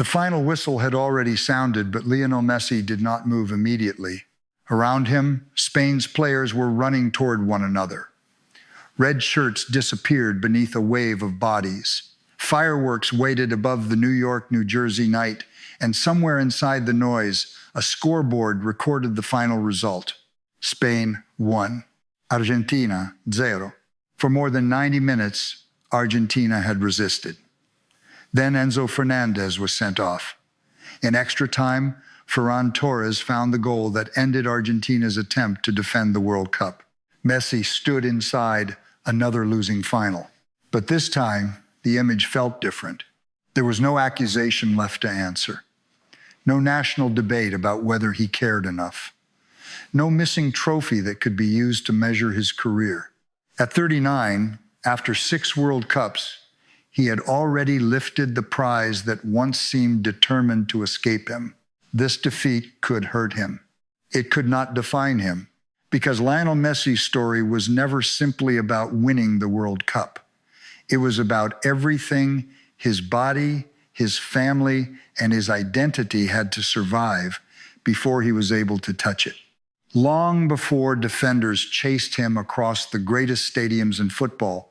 The final whistle had already sounded, but Lionel Messi did not move immediately. Around him, Spain's players were running toward one another. Red shirts disappeared beneath a wave of bodies. Fireworks waited above the New York-New Jersey night, and somewhere inside the noise, a scoreboard recorded the final result. Spain 1, Argentina 0. For more than 90 minutes, Argentina had resisted. Then Enzo Fernandez was sent off. In extra time, Ferran Torres found the goal that ended Argentina's attempt to defend the World Cup. Messi stood inside another losing final. But this time, the image felt different. There was no accusation left to answer. No national debate about whether he cared enough. No missing trophy that could be used to measure his career. At 39, after 6 World Cups, he had already lifted the prize that once seemed determined to escape him. This defeat could hurt him. It could not define him, because Lionel Messi's story was never simply about winning the World Cup. It was about everything his body, his family, and his identity had to survive before he was able to touch it. Long before defenders chased him across the greatest stadiums in football,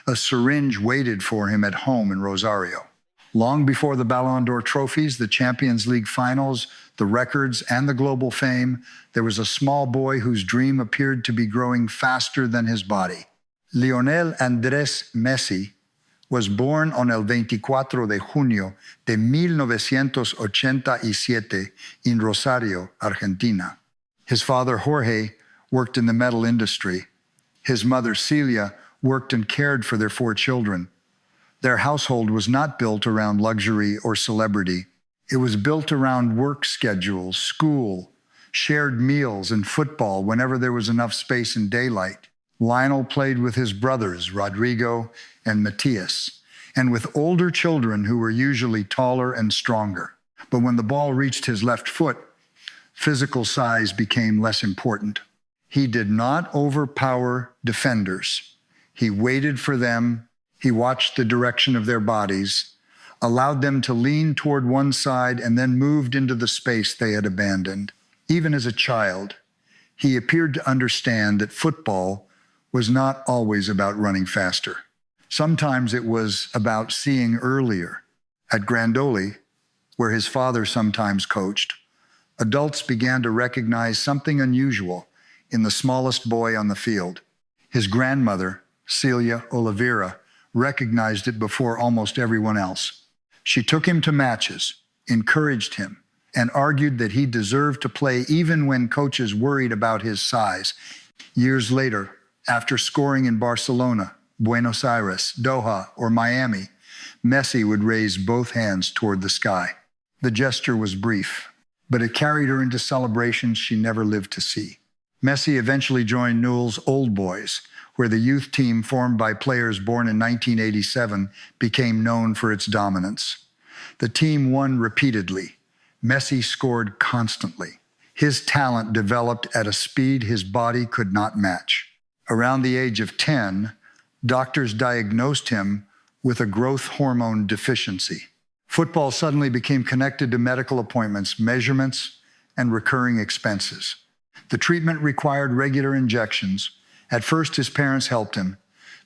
a syringe waited for him at home in Rosario. Long before the Ballon d'Or trophies, the Champions League finals, the records, and the global fame, there was a small boy whose dream appeared to be growing faster than his body. Lionel Andrés Messi was born on el 24 de junio de 1987 in Rosario, Argentina. His father, Jorge, worked in the metal industry. His mother, Celia, worked and cared for their 4 children. Their household was not built around luxury or celebrity. It was built around work schedules, school, shared meals, and football whenever there was enough space and daylight. Lionel played with his brothers, Rodrigo and Matias, and with older children who were usually taller and stronger. But when the ball reached his left foot, physical size became less important. He did not overpower defenders. He waited for them, he watched the direction of their bodies, allowed them to lean toward one side, and then moved into the space they had abandoned. Even as a child, he appeared to understand that football was not always about running faster. Sometimes it was about seeing earlier. At Grandoli, where his father sometimes coached, adults began to recognize something unusual in the smallest boy on the field. His grandmother, Celia Oliveira, recognized it before almost everyone else. She took him to matches, encouraged him, and argued that he deserved to play even when coaches worried about his size. Years later, after scoring in Barcelona, Buenos Aires, Doha, or Miami, Messi would raise both hands toward the sky. The gesture was brief, but it carried her into celebrations she never lived to see. Messi eventually joined Newell's Old Boys, where the youth team formed by players born in 1987 became known for its dominance. The team won repeatedly. Messi scored constantly. His talent developed at a speed his body could not match. Around the age of 10, doctors diagnosed him with a growth hormone deficiency. Football suddenly became connected to medical appointments, measurements, and recurring expenses. The treatment required regular injections. At first, his parents helped him.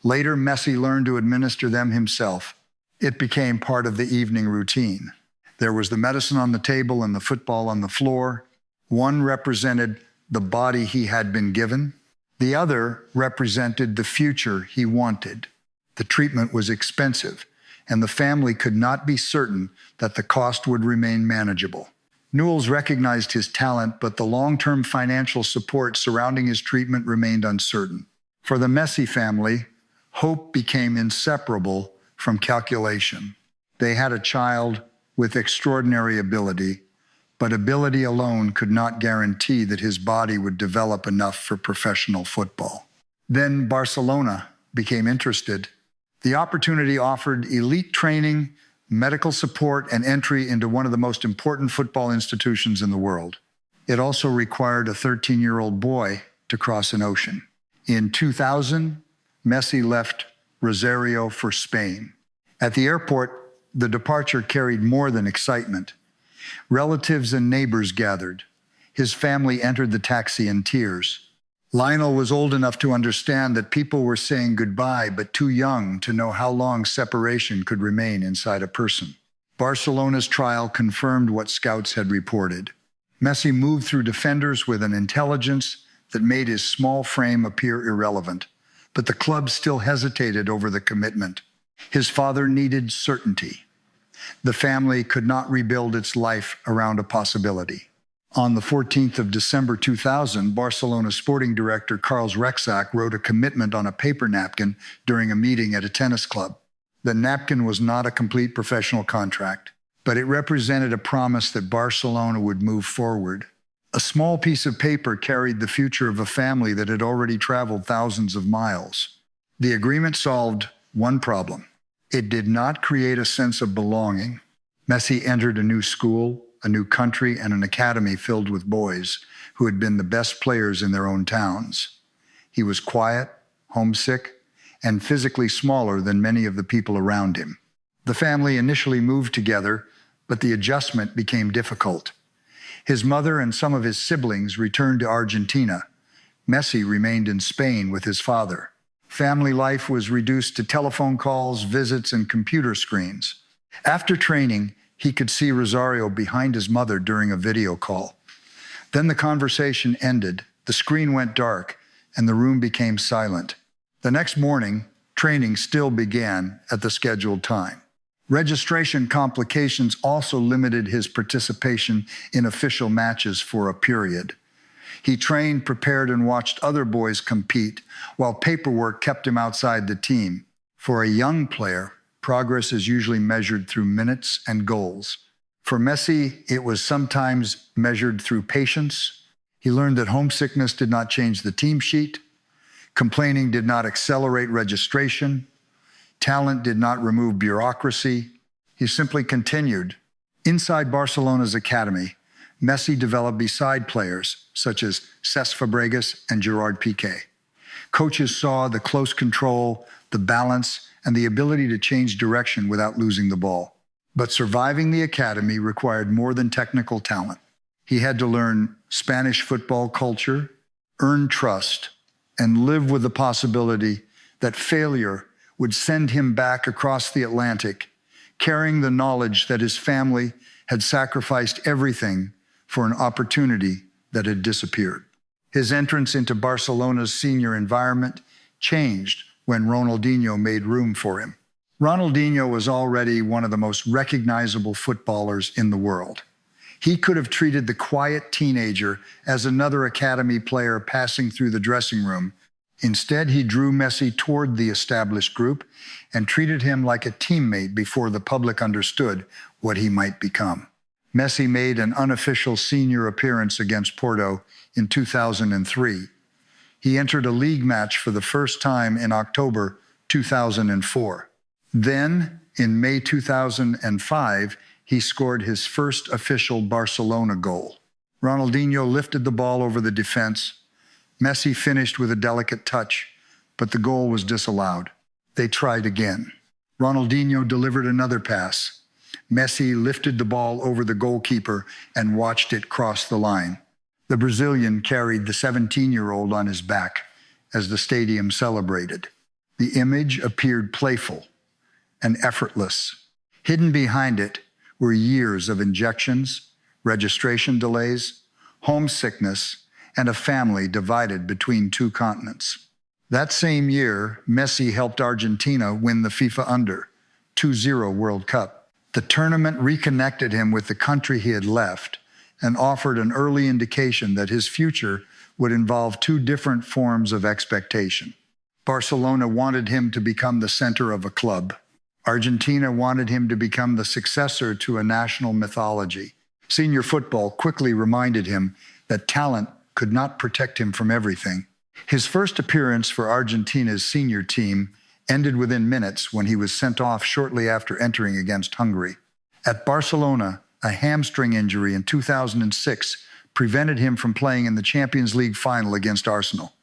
Later, Messi learned to administer them himself. It became part of the evening routine. There was the medicine on the table and the football on the floor. One represented the body he had been given. The other represented the future he wanted. The treatment was expensive, and the family could not be certain that the cost would remain manageable. Newell's recognized his talent, but the long-term financial support surrounding his treatment remained uncertain. For the Messi family, hope became inseparable from calculation. They had a child with extraordinary ability, but ability alone could not guarantee that his body would develop enough for professional football. Then Barcelona became interested. The opportunity offered elite training, medical support, and entry into one of the most important football institutions in the world. It also required a 13-year-old boy to cross an ocean. In 2000, Messi left Rosario for Spain. At the airport, The departure carried more than excitement. Relatives and neighbors gathered. His family entered the taxi in tears. Lionel was old enough to understand that people were saying goodbye, but too young to know how long separation could remain inside a person. Barcelona's trial confirmed what scouts had reported. Messi moved through defenders with an intelligence that made his small frame appear irrelevant, but the club still hesitated over the commitment. His father needed certainty. The family could not rebuild its life around a possibility. On the 14th of December 2000, Barcelona sporting director Carles Rexach wrote a commitment on a paper napkin during a meeting at a tennis club. The napkin was not a complete professional contract, but it represented a promise that Barcelona would move forward. A small piece of paper carried the future of a family that had already traveled thousands of miles. The agreement solved one problem. It did not create a sense of belonging. Messi entered a new school, a new country, and an academy filled with boys who had been the best players in their own towns. He was quiet, homesick, and physically smaller than many of the people around him. The family initially moved together, but the adjustment became difficult. His mother and some of his siblings returned to Argentina. Messi remained in Spain with his father. Family life was reduced to telephone calls, visits, and computer screens. After training, he could see Rosario behind his mother during a video call. Then the conversation ended, the screen went dark, and the room became silent. The next morning, training still began at the scheduled time. Registration complications also limited his participation in official matches for a period. He trained, prepared, and watched other boys compete, while paperwork kept him outside the team. For a young player, progress is usually measured through minutes and goals. For Messi, it was sometimes measured through patience. He learned that homesickness did not change the team sheet. Complaining did not accelerate registration. Talent did not remove bureaucracy. He simply continued. Inside Barcelona's academy, Messi developed beside players such as Cesc Fabregas and Gerard Piqué. Coaches saw the close control, the balance, and the ability to change direction without losing the ball. But surviving the academy required more than technical talent. He had to learn Spanish football culture, earn trust, and live with the possibility that failure would send him back across the Atlantic, carrying the knowledge that his family had sacrificed everything for an opportunity that had disappeared. His entrance into Barcelona's senior environment changed when Ronaldinho made room for him. Ronaldinho was already one of the most recognizable footballers in the world. He could have treated the quiet teenager as another academy player passing through the dressing room. Instead, he drew Messi toward the established group and treated him like a teammate before the public understood what he might become. Messi made an unofficial senior appearance against Porto in 2003. He entered a league match for the first time in October 2004. Then, in May 2005, he scored his first official Barcelona goal. Ronaldinho lifted the ball over the defense. Messi finished with a delicate touch, but the goal was disallowed. They tried again. Ronaldinho delivered another pass. Messi lifted the ball over the goalkeeper and watched it cross the line. The Brazilian carried the 17-year-old on his back as the stadium celebrated. The image appeared playful and effortless. Hidden behind it were years of injections, registration delays, homesickness, and a family divided between two continents. That same year, Messi helped Argentina win the FIFA Under-20 World Cup. The tournament reconnected him with the country he had left and offered an early indication that his future would involve two different forms of expectation. Barcelona wanted him to become the center of a club. Argentina wanted him to become the successor to a national mythology. Senior football quickly reminded him that talent could not protect him from everything. His first appearance for Argentina's senior team ended within minutes when he was sent off shortly after entering against Hungary. At Barcelona, a hamstring injury in 2006 prevented him from playing in the Champions League final against Arsenal.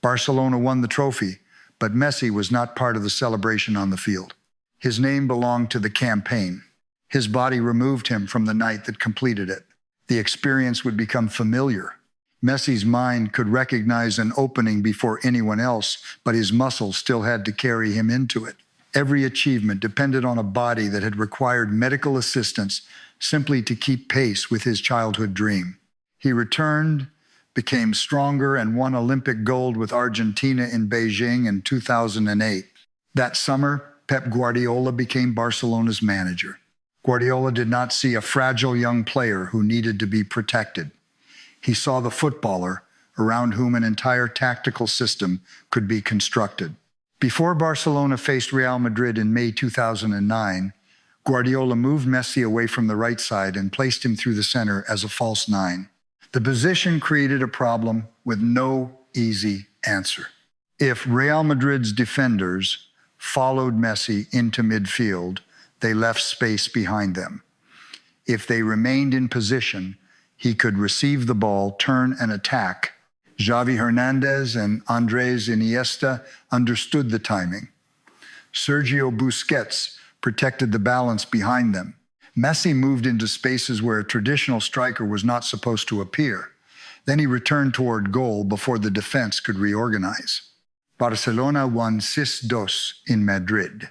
Barcelona won the trophy, but Messi was not part of the celebration on the field. His name belonged to the campaign. His body removed him from the night that completed it. The experience would become familiar. Messi's mind could recognize an opening before anyone else, but his muscles still had to carry him into it. Every achievement depended on a body that had required medical assistance simply to keep pace with his childhood dream. He returned, became stronger, and won Olympic gold with Argentina in Beijing in 2008. That summer, Pep Guardiola became Barcelona's manager. Guardiola did not see a fragile young player who needed to be protected. He saw the footballer around whom an entire tactical system could be constructed. Before Barcelona faced Real Madrid in May 2009, Guardiola moved Messi away from the right side and placed him through the center as a false nine. The position created a problem with no easy answer. If Real Madrid's defenders followed Messi into midfield, they left space behind them. If they remained in position, he could receive the ball, turn and attack. Xavi Hernandez and Andres Iniesta understood the timing. Sergio Busquets protected the balance behind them. Messi moved into spaces where a traditional striker was not supposed to appear. Then he returned toward goal before the defense could reorganize. Barcelona won 6-2 in Madrid.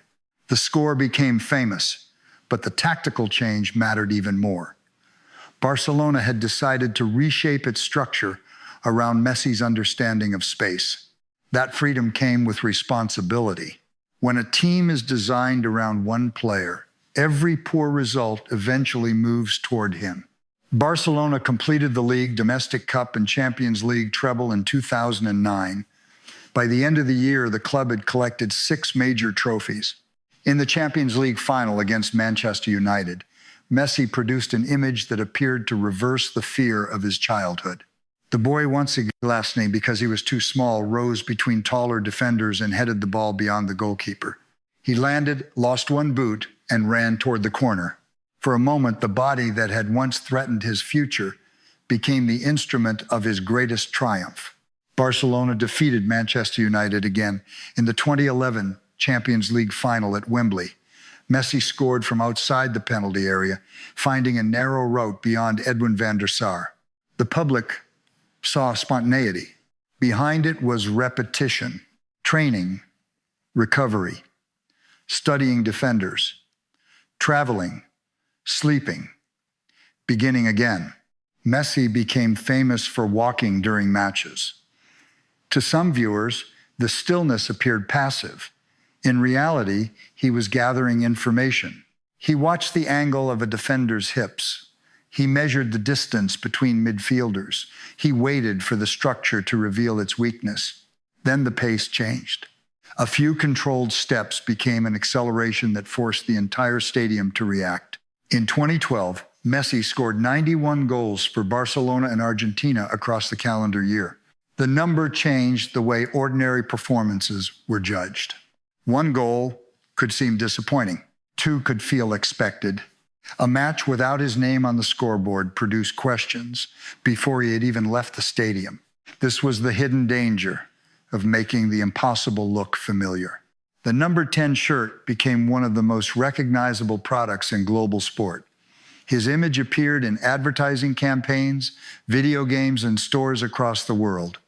The score became famous, but the tactical change mattered even more. Barcelona had decided to reshape its structure around Messi's understanding of space. That freedom came with responsibility. When a team is designed around one player, every poor result eventually moves toward him. Barcelona completed the league, domestic cup, and Champions League treble in 2009. By the end of the year, the club had collected 6 major trophies. In the Champions League final against Manchester United, Messi produced an image that appeared to reverse the fear of his childhood. The boy, once again last name because he was too small, rose between taller defenders and headed the ball beyond the goalkeeper. He landed, lost one boot, and ran toward the corner. For a moment, the body that had once threatened his future became the instrument of his greatest triumph. Barcelona defeated Manchester United again in the 2011 Champions League final at Wembley. Messi scored from outside the penalty area, finding a narrow route beyond Edwin van der Sar. The public saw spontaneity. Behind it was repetition, training, recovery, studying defenders, traveling, sleeping, beginning again. Messi became famous for walking during matches. To some viewers, the stillness appeared passive. In reality, he was gathering information. He watched the angle of a defender's hips. He measured the distance between midfielders. He waited for the structure to reveal its weakness. Then the pace changed. A few controlled steps became an acceleration that forced the entire stadium to react. In 2012, Messi scored 91 goals for Barcelona and Argentina across the calendar year. The number changed the way ordinary performances were judged. 1 goal could seem disappointing. 2 could feel expected. A match without his name on the scoreboard produced questions before he had even left the stadium. This was the hidden danger of making the impossible look familiar. The number 10 shirt became one of the most recognizable products in global sport. His image appeared in advertising campaigns, video games, and stores across the world.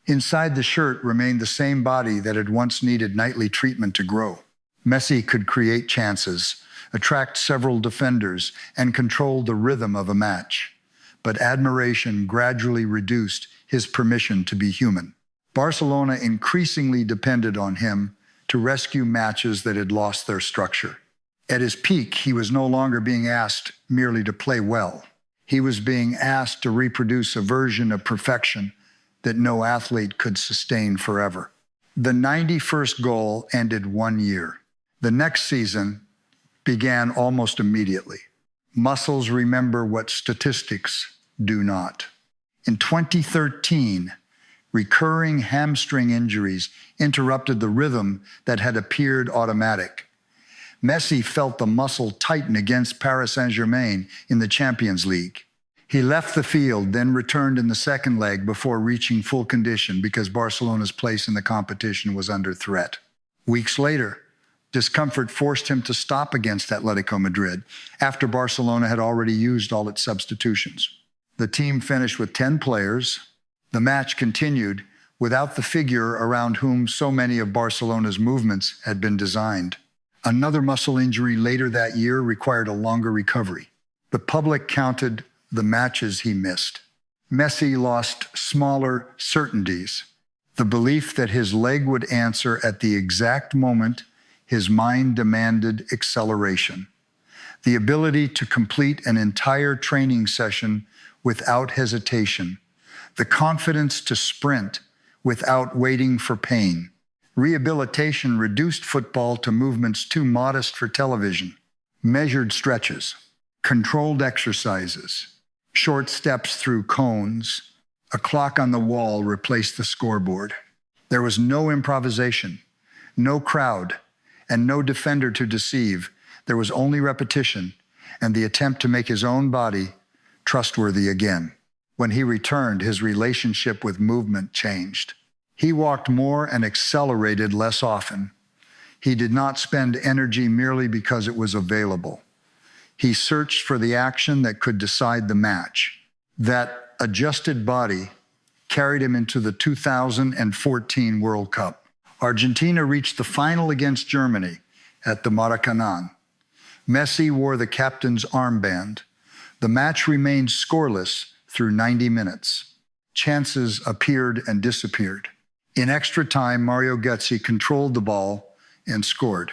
Inside the shirt remained the same body that had once needed nightly treatment to grow. Messi could create chances, attract several defenders, and control the rhythm of a match. But admiration gradually reduced his permission to be human. Barcelona increasingly depended on him to rescue matches that had lost their structure. At his peak, he was no longer being asked merely to play well. He was being asked to reproduce a version of perfection that no athlete could sustain forever. The 91st goal ended 1 year. The next season began almost immediately. Muscles remember what statistics do not. In 2013, recurring hamstring injuries interrupted the rhythm that had appeared automatic. Messi felt the muscle tighten against Paris Saint-Germain in the Champions League. He left the field, then returned in the second leg before reaching full condition because Barcelona's place in the competition was under threat. Weeks later, Discomfort forced him to stop against Atletico Madrid after Barcelona had already used all its substitutions. The team finished with 10 players. The match continued without the figure around whom so many of Barcelona's movements had been designed. Another muscle injury later that year required a longer recovery. The public counted the matches he missed. Messi lost smaller certainties. The belief that his leg would answer at the exact moment his mind demanded acceleration. The ability to complete an entire training session without hesitation. The confidence to sprint without waiting for pain. Rehabilitation reduced football to movements too modest for television. Measured stretches, controlled exercises, short steps through cones. A clock on the wall replaced the scoreboard. There was no improvisation, no crowd, and no defender to deceive. There was only repetition and the attempt to make his own body trustworthy again. When he returned, his relationship with movement changed. He walked more and accelerated less often. He did not spend energy merely because it was available. He searched for the action that could decide the match. That adjusted body carried him into the 2014 World Cup. Argentina reached the final against Germany at the Maracanã. Messi wore the captain's armband. The match remained scoreless through 90 minutes. Chances appeared and disappeared. In extra time, Mario Götze controlled the ball and scored.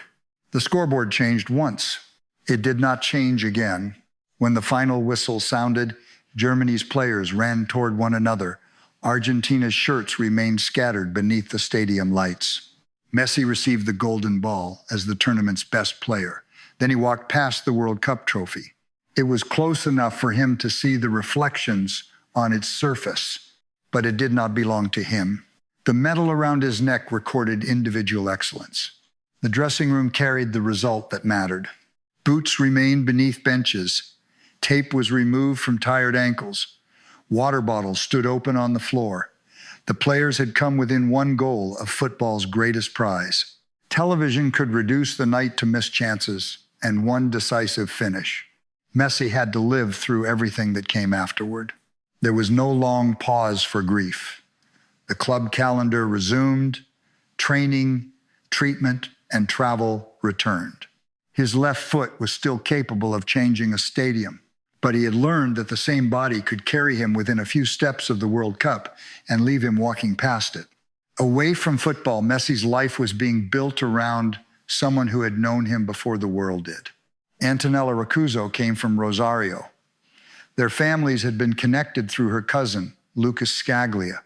The scoreboard changed once. It did not change again. When the final whistle sounded, Germany's players ran toward one another. Argentina's shirts remained scattered beneath the stadium lights. Messi received the golden ball as the tournament's best player. Then he walked past the World Cup trophy. It was close enough for him to see the reflections on its surface, but it did not belong to him. The medal around his neck recorded individual excellence. The dressing room carried the result that mattered. Boots remained beneath benches. Tape was removed from tired ankles. Water bottles stood open on the floor. The players had come within one goal of football's greatest prize. Television could reduce the night to missed chances and one decisive finish. Messi had to live through everything that came afterward. There was no long pause for grief. The club calendar resumed. Training, treatment, and travel returned. His left foot was still capable of changing a stadium, but he had learned that the same body could carry him within a few steps of the World Cup and leave him walking past it. Away from football, Messi's life was being built around someone who had known him before the world did. Antonella Rocuzzo came from Rosario. Their families had been connected through her cousin, Lucas Scaglia,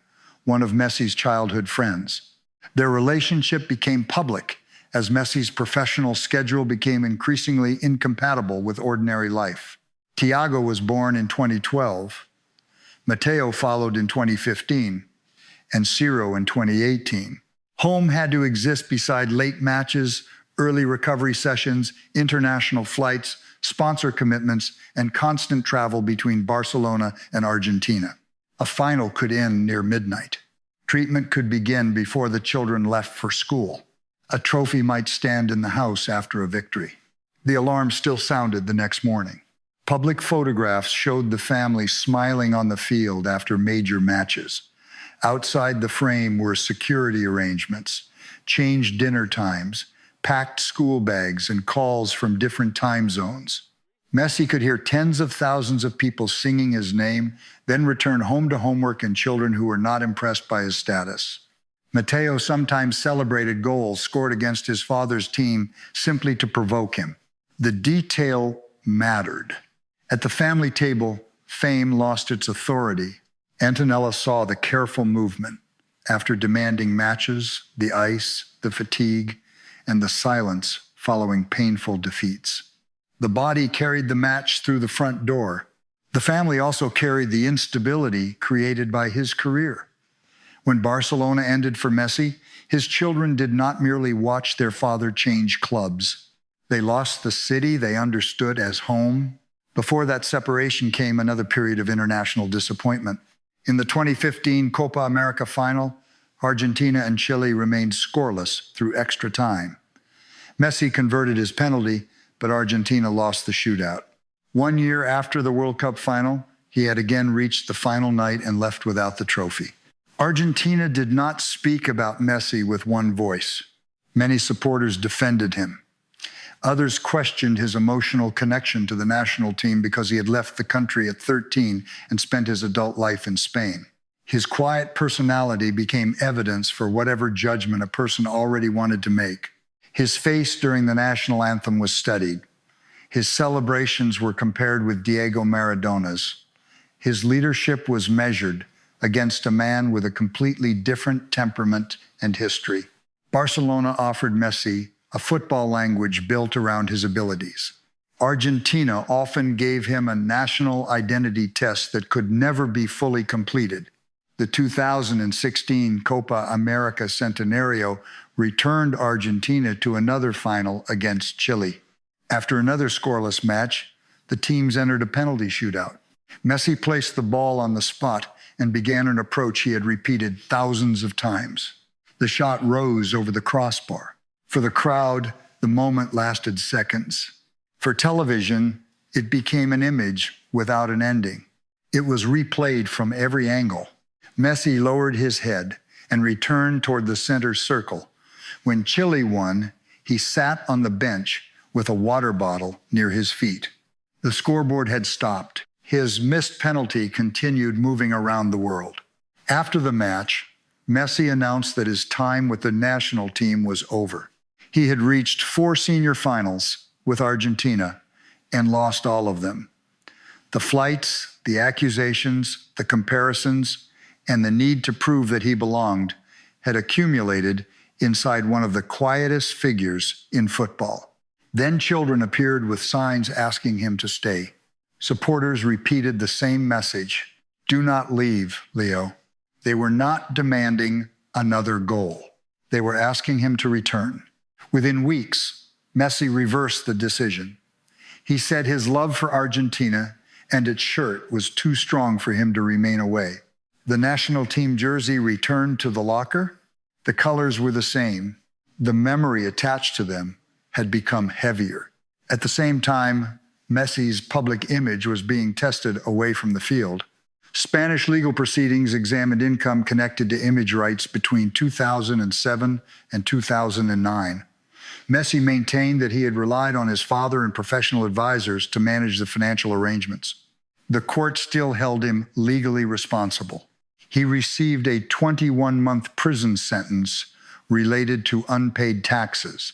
one of Messi's childhood friends. Their relationship became public as Messi's professional schedule became increasingly incompatible with ordinary life. Thiago was born in 2012, Matteo followed in 2015, and Ciro in 2018. Home had to exist beside late matches, early recovery sessions, international flights, sponsor commitments, and constant travel between Barcelona and Argentina. A final could end near midnight. Treatment could begin before the children left for school. A trophy might stand in the house after a victory. The alarm still sounded the next morning. Public photographs showed the family smiling on the field after major matches. Outside the frame were security arrangements, changed dinner times, packed school bags, and calls from different time zones. Messi could hear tens of thousands of people singing his name, then return home to homework and children who were not impressed by his status. Matteo sometimes celebrated goals scored against his father's team simply to provoke him. The detail mattered. At the family table, fame lost its authority. Antonella saw the careful movement. After demanding matches, the ice, the fatigue, and the silence following painful defeats. The body carried the match through the front door. The family also carried the instability created by his career. When Barcelona ended for Messi, his children did not merely watch their father change clubs. They lost the city they understood as home. Before that separation came another period of international disappointment. In the 2015 Copa America final, Argentina and Chile remained scoreless through extra time. Messi converted his penalty, but Argentina lost the shootout. 1 year after the World Cup final, he had again reached the final night and left without the trophy. Argentina did not speak about Messi with one voice. Many supporters defended him. Others questioned his emotional connection to the national team because he had left the country at 13 and spent his adult life in Spain. His quiet personality became evidence for whatever judgment a person already wanted to make. His face during the national anthem was studied. His celebrations were compared with Diego Maradona's. His leadership was measured against a man with a completely different temperament and history. Barcelona offered Messi a football language built around his abilities. Argentina often gave him a national identity test that could never be fully completed. The 2016 Copa America Centenario returned Argentina to another final against Chile. After another scoreless match, the teams entered a penalty shootout. Messi placed the ball on the spot and began an approach he had repeated thousands of times. The shot rose over the crossbar. For the crowd, the moment lasted seconds. For television, it became an image without an ending. It was replayed from every angle. Messi lowered his head and returned toward the center circle. When Chile won, he sat on the bench with a water bottle near his feet. The scoreboard had stopped. His missed penalty continued moving around the world. After the match, Messi announced that his time with the national team was over. He had reached 4 senior finals with Argentina and lost all of them. The flights, the accusations, the comparisons, and the need to prove that he belonged had accumulated inside one of the quietest figures in football. Then children appeared with signs asking him to stay. Supporters repeated the same message: "Do not leave, Leo." They were not demanding another goal. They were asking him to return. Within weeks, Messi reversed the decision. He said his love for Argentina and its shirt was too strong for him to remain away. The national team jersey returned to the locker. The colors were the same. The memory attached to them had become heavier. At the same time, Messi's public image was being tested away from the field. Spanish legal proceedings examined income connected to image rights between 2007 and 2009. Messi maintained that he had relied on his father and professional advisors to manage the financial arrangements. The court still held him legally responsible. He received a 21-month prison sentence related to unpaid taxes.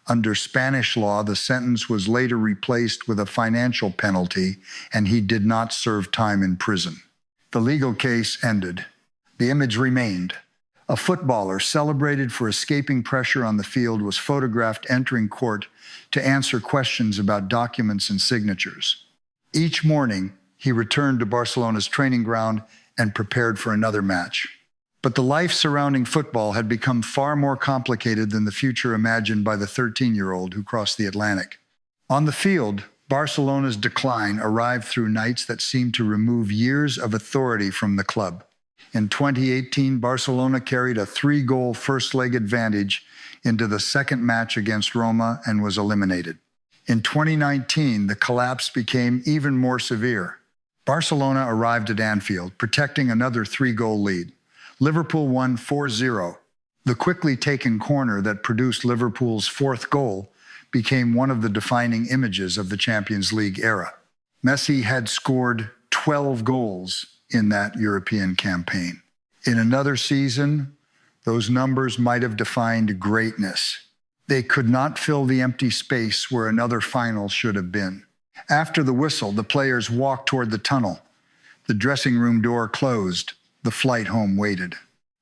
Under Spanish law, the sentence was later replaced with a financial penalty, and he did not serve time in prison. The legal case ended. The image remained. A footballer celebrated for escaping pressure on the field was photographed entering court to answer questions about documents and signatures. Each morning, he returned to Barcelona's training ground and prepared for another match. But the life surrounding football had become far more complicated than the future imagined by the 13-year-old who crossed the Atlantic. On the field, Barcelona's decline arrived through nights that seemed to remove years of authority from the club. In 2018, Barcelona carried a 3-goal first-leg advantage into the second match against Roma and was eliminated. In 2019, the collapse became even more severe. Barcelona arrived at Anfield, protecting another 3-goal lead. Liverpool won 4-0. The quickly taken corner that produced Liverpool's 4th goal became one of the defining images of the Champions League era. Messi had scored 12 goals in that European campaign. In another season, those numbers might have defined greatness. They could not fill the empty space where another final should have been. After the whistle, the players walked toward the tunnel. The dressing room door closed. The flight home waited.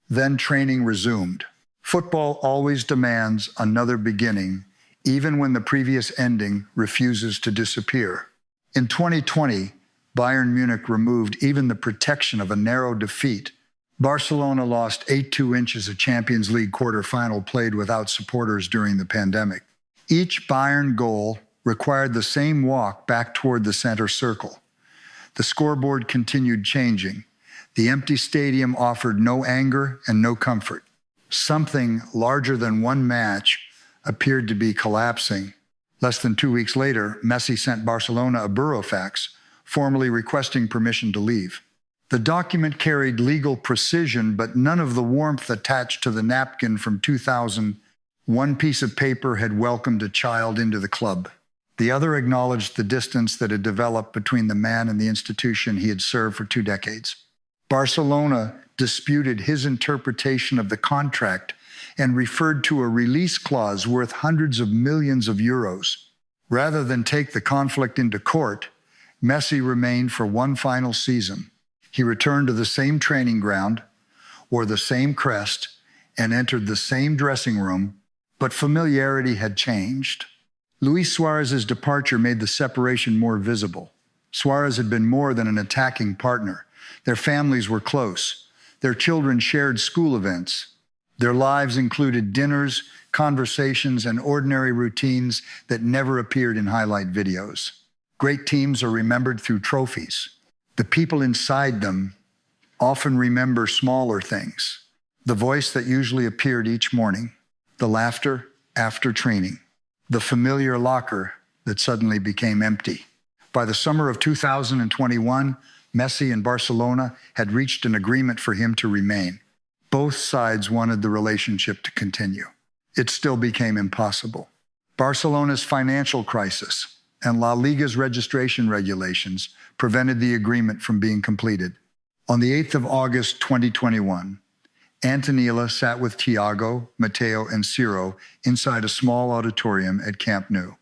Then training resumed. Football always demands another beginning, even when the previous ending refuses to disappear. In 2020, Bayern Munich removed even the protection of a narrow defeat. Barcelona lost 8-2 inches of Champions League quarterfinal played without supporters during the pandemic. Each Bayern goal required the same walk back toward the center circle. The scoreboard continued changing. The empty stadium offered no anger and no comfort. Something larger than one match, appeared to be collapsing. Less than 2 weeks later, Messi sent Barcelona a burofax, formally requesting permission to leave. The document carried legal precision, but none of the warmth attached to the napkin from 2000. One piece of paper had welcomed a child into the club. The other acknowledged the distance that had developed between the man and the institution he had served for 2 decades. Barcelona disputed his interpretation of the contract and referred to a release clause worth hundreds of millions of euros. Rather than take the conflict into court, Messi remained for one final season. He returned to the same training ground, wore the same crest, and entered the same dressing room, but familiarity had changed. Luis Suarez's departure made the separation more visible. Suarez had been more than an attacking partner. Their families were close. Their children shared school events. Their lives included dinners, conversations, and ordinary routines that never appeared in highlight videos. Great teams are remembered through trophies. The people inside them often remember smaller things. The voice that usually appeared each morning, the laughter after training, the familiar locker that suddenly became empty. By the summer of 2021, Messi and Barcelona had reached an agreement for him to remain. Both sides wanted the relationship to continue. It still became impossible. Barcelona's financial crisis and La Liga's registration regulations prevented the agreement from being completed. On the 8th of August 2021, Antonella sat with Thiago, Matteo, and Ciro inside a small auditorium at Camp Nou.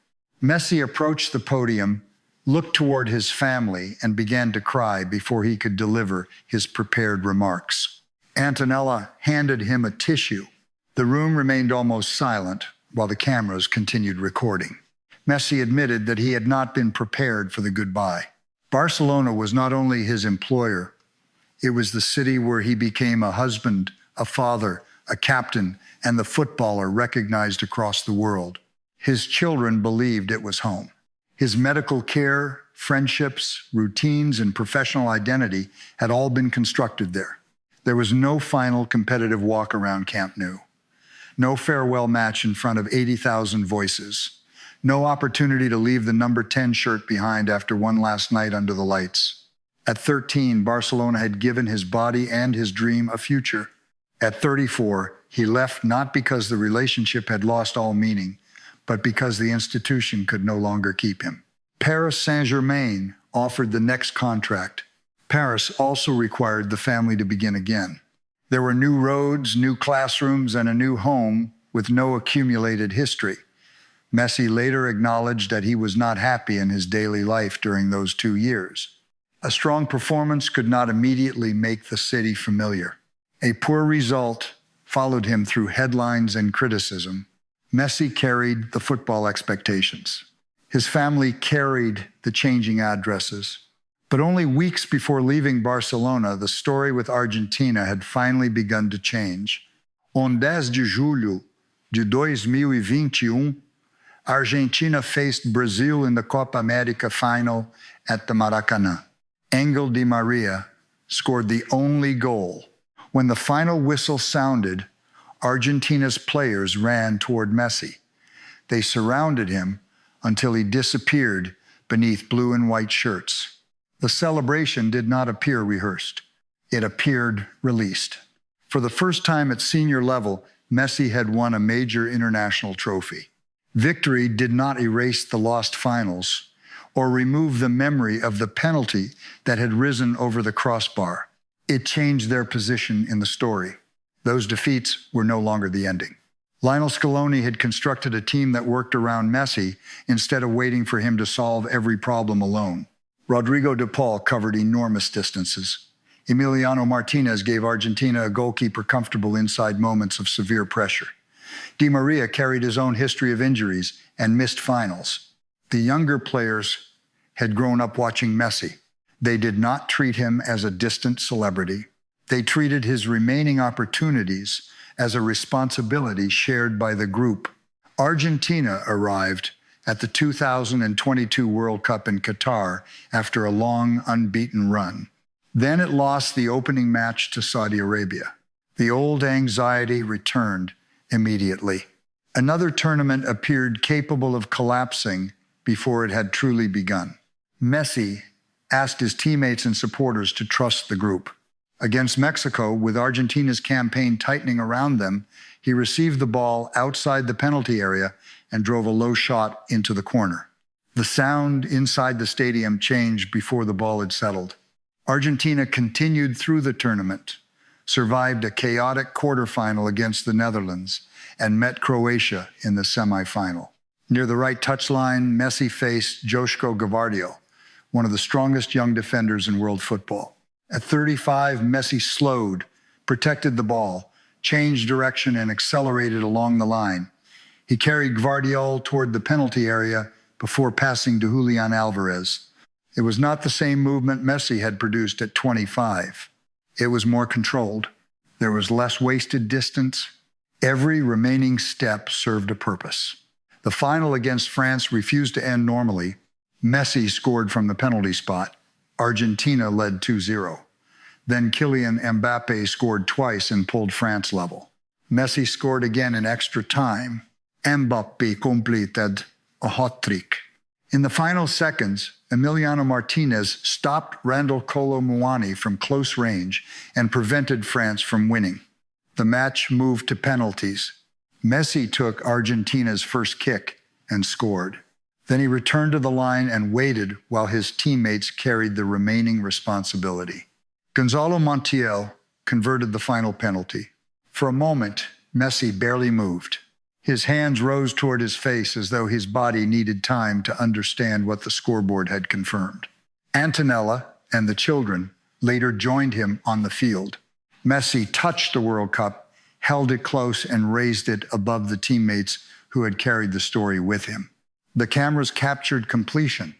Messi approached the podium, looked toward his family, and began to cry before he could deliver his prepared remarks. Antonella handed him a tissue. The room remained almost silent while the cameras continued recording. Messi admitted that he had not been prepared for the goodbye. Barcelona was not only his employer, it was the city where he became a husband, a father, a captain, and the footballer recognized across the world. His children believed it was home. His medical care, friendships, routines, and professional identity had all been constructed there. There was no final competitive walk around Camp Nou, no farewell match in front of 80,000 voices, no opportunity to leave the number 10 shirt behind after one last night under the lights. At 13, Barcelona had given his body and his dream a future. At 34, he left not because the relationship had lost all meaning, but because the institution could no longer keep him. Paris Saint-Germain offered the next contract. Paris also required the family to begin again. There were new roads, new classrooms, and a new home with no accumulated history. Messi later acknowledged that he was not happy in his daily life during those 2 years. A strong performance could not immediately make the city familiar. A poor result followed him through headlines and criticism. Messi carried the football expectations. His family carried the changing addresses. But only weeks before leaving Barcelona, the story with Argentina had finally begun to change. On 10 de julho de 2021, Argentina faced Brazil in the Copa America final at the Maracanã. Angel Di Maria scored the only goal. When the final whistle sounded, Argentina's players ran toward Messi. They surrounded him until he disappeared beneath blue and white shirts. The celebration did not appear rehearsed. It appeared released. For the first time at senior level, Messi had won a major international trophy. Victory did not erase the lost finals or remove the memory of the penalty that had risen over the crossbar. It changed their position in the story. Those defeats were no longer the ending. Lionel Scaloni had constructed a team that worked around Messi instead of waiting for him to solve every problem alone. Rodrigo de Paul covered enormous distances. Emiliano Martinez gave Argentina a goalkeeper comfortable inside moments of severe pressure. Di Maria carried his own history of injuries and missed finals. The younger players had grown up watching Messi. They did not treat him as a distant celebrity. They treated his remaining opportunities as a responsibility shared by the group. Argentina arrived at the 2022 World Cup in Qatar after a long, unbeaten run. Then it lost the opening match to Saudi Arabia. The old anxiety returned immediately. Another tournament appeared capable of collapsing before it had truly begun. Messi asked his teammates and supporters to trust the group. Against Mexico, with Argentina's campaign tightening around them, he received the ball outside the penalty area and drove a low shot into the corner. The sound inside the stadium changed before the ball had settled. Argentina continued through the tournament, survived a chaotic quarterfinal against the Netherlands, and met Croatia in the semifinal. Near the right touchline, Messi faced Joško Gvardiol, one of the strongest young defenders in world football. At 35, Messi slowed, protected the ball, changed direction, and accelerated along the line. He carried Gvardiol toward the penalty area before passing to Julian Alvarez. It was not the same movement Messi had produced at 25. It was more controlled. There was less wasted distance. Every remaining step served a purpose. The final against France refused to end normally. Messi scored from the penalty spot. Argentina led 2-0. Then Kylian Mbappe scored twice and pulled France level. Messi scored again in extra time. Mbappe completed a hat-trick. In the final seconds, Emiliano Martinez stopped Randall Kolo Muani from close range and prevented France from winning. The match moved to penalties. Messi took Argentina's first kick and scored. Then he returned to the line and waited while his teammates carried the remaining responsibility. Gonzalo Montiel converted the final penalty. For a moment, Messi barely moved. His hands rose toward his face as though his body needed time to understand what the scoreboard had confirmed. Antonella and the children later joined him on the field. Messi touched the World Cup, held it close, and raised it above the teammates who had carried the story with him. The cameras captured completion.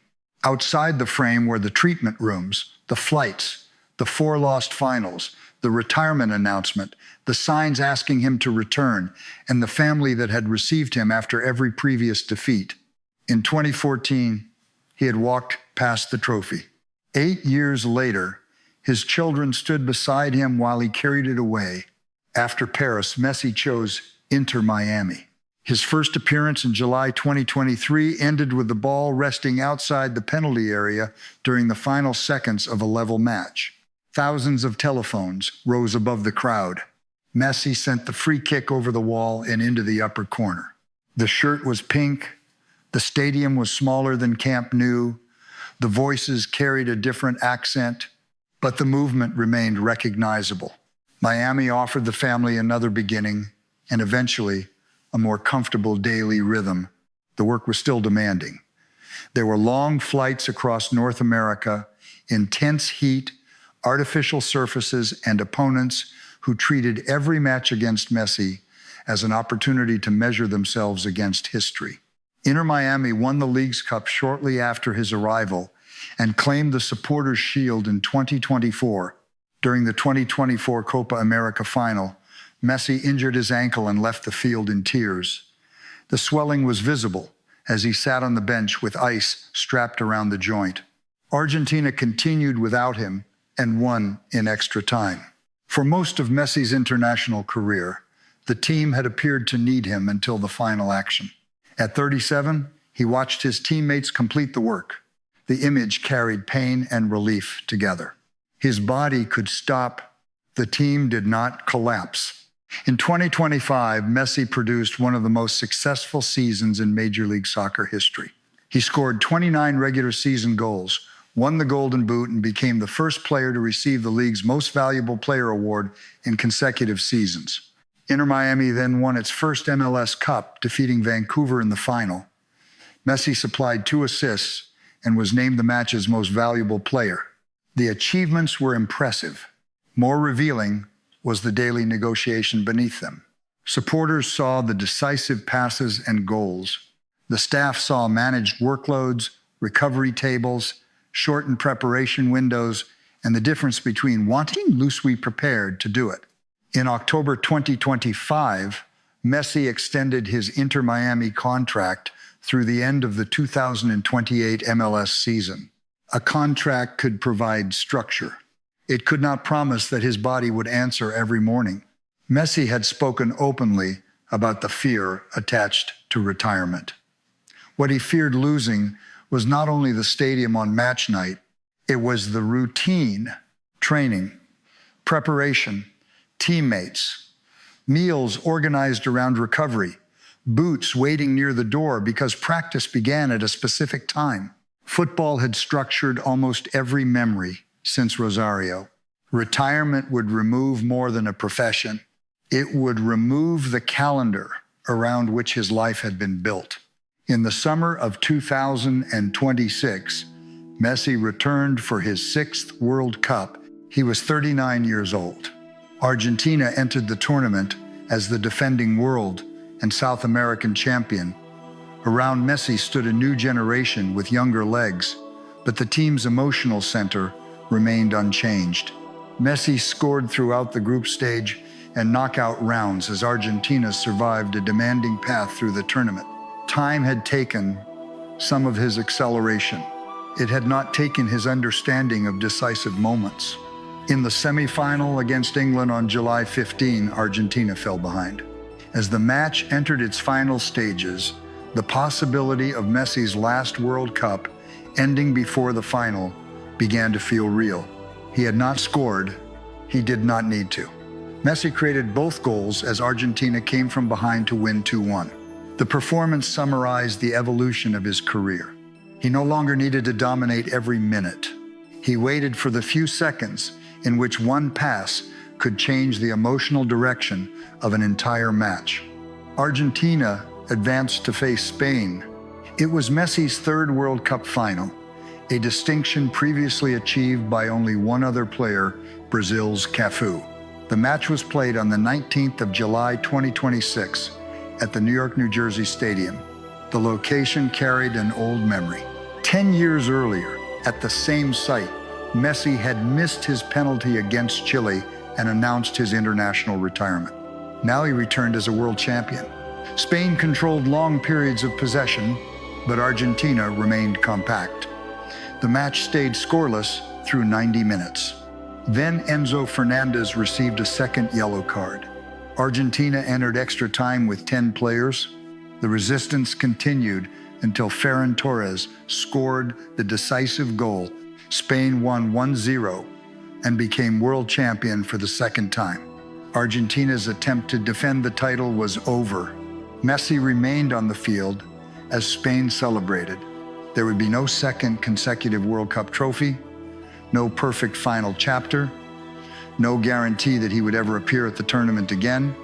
Outside the frame were the treatment rooms, the flights, the 4 lost finals, the retirement announcement, the signs asking him to return, and the family that had received him after every previous defeat. In 2014, he had walked past the trophy. 8 years later, his children stood beside him while he carried it away. After Paris, Messi chose Inter Miami. His first appearance in July 2023 ended with the ball resting outside the penalty area during the final seconds of a level match. Thousands of telephones rose above the crowd. Messi sent the free kick over the wall and into the upper corner. The shirt was pink. The stadium was smaller than Camp Nou. The voices carried a different accent, but the movement remained recognizable. Miami offered the family another beginning and eventually a more comfortable daily rhythm. The work was still demanding. There were long flights across North America, intense heat, artificial surfaces, and opponents who treated every match against Messi as an opportunity to measure themselves against history. Inter Miami won the League's Cup shortly after his arrival and claimed the Supporters' Shield in 2024. During the 2024 Copa America final, Messi injured his ankle and left the field in tears. The swelling was visible as he sat on the bench with ice strapped around the joint. Argentina continued without him and won in extra time. For most of Messi's international career, the team had appeared to need him until the final action. At 37, he watched his teammates complete the work. The image carried pain and relief together. His body could stop. The team did not collapse. In 2025, Messi produced one of the most successful seasons in Major League Soccer history. He scored 29 regular season goals, won the Golden Boot, and became the first player to receive the league's Most Valuable Player award in consecutive seasons. Inter Miami then won its first MLS Cup, defeating Vancouver in the final. Messi supplied 2 assists and was named the match's Most Valuable Player. The achievements were impressive. More revealing was the daily negotiation beneath them. Supporters saw the decisive passes and goals. The staff saw managed workloads, recovery tables, shortened preparation windows, and the difference between wanting loosely prepared to do it. In October 2025, Messi extended his Inter Miami contract through the end of the 2028 MLS season. A contract could provide structure. It could not promise that his body would answer every morning. Messi had spoken openly about the fear attached to retirement. What he feared losing was not only the stadium on match night, it was the routine, training, preparation, teammates, meals organized around recovery, boots waiting near the door because practice began at a specific time. Football had structured almost every memory since Rosario. Retirement would remove more than a profession. It would remove the calendar around which his life had been built. In the summer of 2026, Messi returned for his sixth World Cup. He was 39 years old. Argentina entered the tournament as the defending world and South American champion. Around Messi stood a new generation with younger legs, but the team's emotional center remained unchanged. Messi scored throughout the group stage and knockout rounds as Argentina survived a demanding path through the tournament. Time had taken some of his acceleration. It had not taken his understanding of decisive moments. In the semifinal against England on July 15, Argentina fell behind. As the match entered its final stages, the possibility of Messi's last World Cup ending before the final began to feel real. He had not scored. He did not need to. Messi created both goals as Argentina came from behind to win 2-1. The performance summarized the evolution of his career. He no longer needed to dominate every minute. He waited for the few seconds in which one pass could change the emotional direction of an entire match. Argentina advanced to face Spain. It was Messi's third World Cup final, a distinction previously achieved by only one other player, Brazil's Cafu. The match was played on the 19th of July 2026 at the New York, New Jersey Stadium. The location carried an old memory. 10 years earlier, at the same site, Messi had missed his penalty against Chile and announced his international retirement. Now he returned as a world champion. Spain controlled long periods of possession, but Argentina remained compact. The match stayed scoreless through 90 minutes. Then Enzo Fernandez received a second yellow card. Argentina entered extra time with 10 players. The resistance continued until Ferran Torres scored the decisive goal. Spain won 1-0 and became world champion for the second time. Argentina's attempt to defend the title was over. Messi remained on the field as Spain celebrated. There would be no second consecutive World Cup trophy, no perfect final chapter, no guarantee that he would ever appear at the tournament again,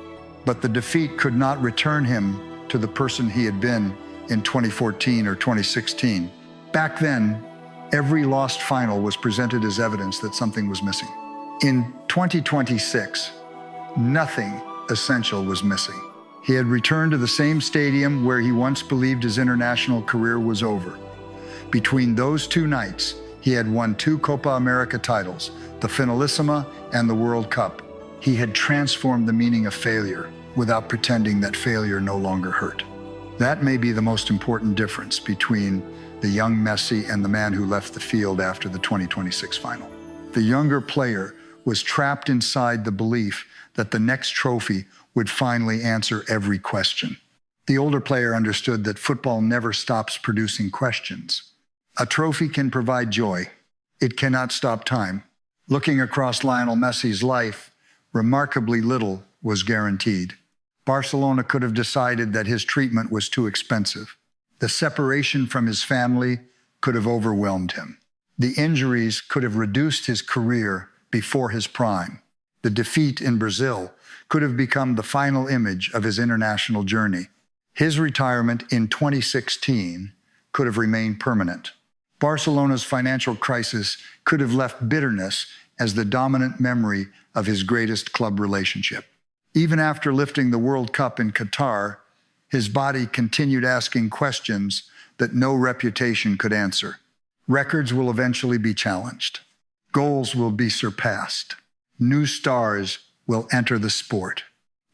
but the defeat could not return him to the person he had been in 2014 or 2016. Back then, every lost final was presented as evidence that something was missing. In 2026, nothing essential was missing. He had returned to the same stadium where he once believed his international career was over. Between those two nights, he had won 2 Copa America titles, the Finalissima and the World Cup. He had transformed the meaning of failure without pretending that failure no longer hurt. That may be the most important difference between the young Messi and the man who left the field after the 2026 final. The younger player was trapped inside the belief that the next trophy would finally answer every question. The older player understood that football never stops producing questions. A trophy can provide joy. It cannot stop time. Looking across Lionel Messi's life, remarkably little was guaranteed. Barcelona could have decided that his treatment was too expensive. The separation from his family could have overwhelmed him. The injuries could have reduced his career before his prime. The defeat in Brazil could have become the final image of his international journey. His retirement in 2016 could have remained permanent. Barcelona's financial crisis could have left bitterness as the dominant memory of his greatest club relationship. Even after lifting the World Cup in Qatar, his body continued asking questions that no reputation could answer. Records will eventually be challenged. Goals will be surpassed. New stars will enter the sport.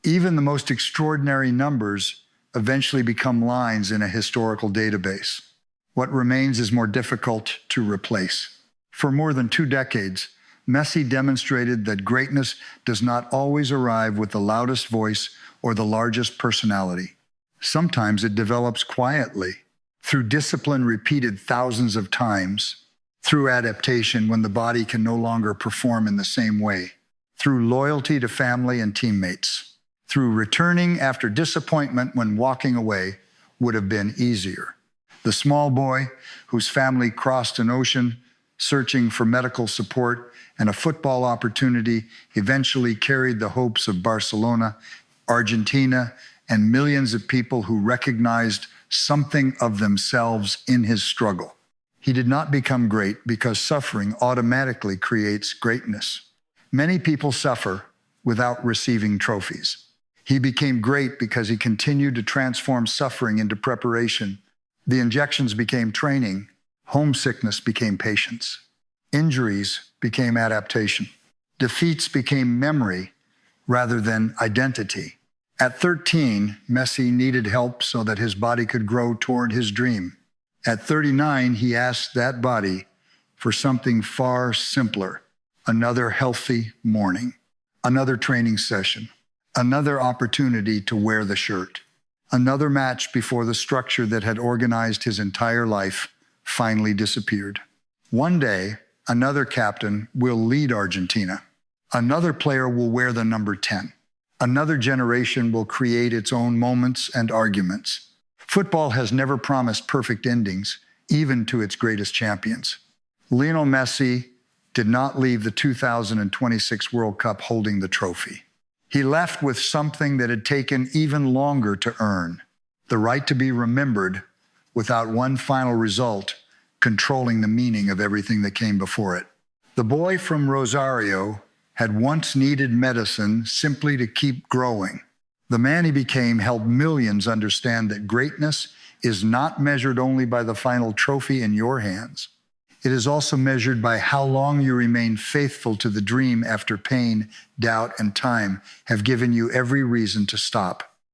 Even the most extraordinary numbers eventually become lines in a historical database. What remains is more difficult to replace. For more than 2 decades, Messi demonstrated that greatness does not always arrive with the loudest voice or the largest personality. Sometimes it develops quietly, through discipline repeated thousands of times, through adaptation when the body can no longer perform in the same way, through loyalty to family and teammates, through returning after disappointment when walking away would have been easier. The small boy whose family crossed an ocean searching for medical support and a football opportunity eventually carried the hopes of Barcelona, Argentina, and millions of people who recognized something of themselves in his struggle. He did not become great because suffering automatically creates greatness. Many people suffer without receiving trophies. He became great because he continued to transform suffering into preparation. The injections became training. Homesickness became patience. Injuries became adaptation. Defeats became memory rather than identity. At 13, Messi needed help so that his body could grow toward his dream. At 39, he asked that body for something far simpler: another healthy morning, another training session, another opportunity to wear the shirt, another match before the structure that had organized his entire life finally disappeared. One day, another captain will lead Argentina. Another player will wear the number 10. Another generation will create its own moments and arguments. Football has never promised perfect endings, even to its greatest champions. Lionel Messi did not leave the 2026 World Cup holding the trophy. He left with something that had taken even longer to earn: the right to be remembered without one final result controlling the meaning of everything that came before it. The boy from Rosario had once needed medicine simply to keep growing. The man he became helped millions understand that greatness is not measured only by the final trophy in your hands. It is also measured by how long you remain faithful to the dream after pain, doubt, and time have given you every reason to stop.